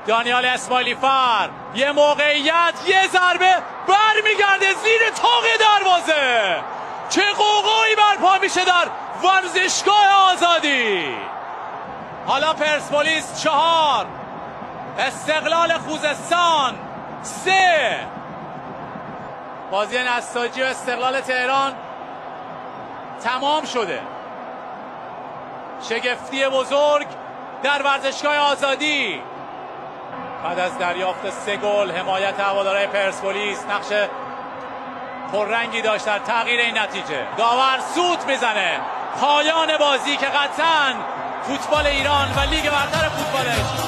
دانیال اسماعیلی فر، یه موقعیت، یه ضربه برمیگرده زیر طاق دروازه. چه قوقایی برپا میشه در ورزشگاه آزادی. حالا پرسپولیس 4، استقلال خوزستان 3. بازی نساجی و استقلال تهران تمام شده. شگفتی بزرگ در ورزشگاه آزادی. بعد از دریافت 3 گل حمایت هوادارهای پرسپولیس نقش پررنگی داشت در تغییر این نتیجه. داور سوت میزنه. پایان بازی که قطعاً فوتبال ایران و لیگ برتر فوتبالش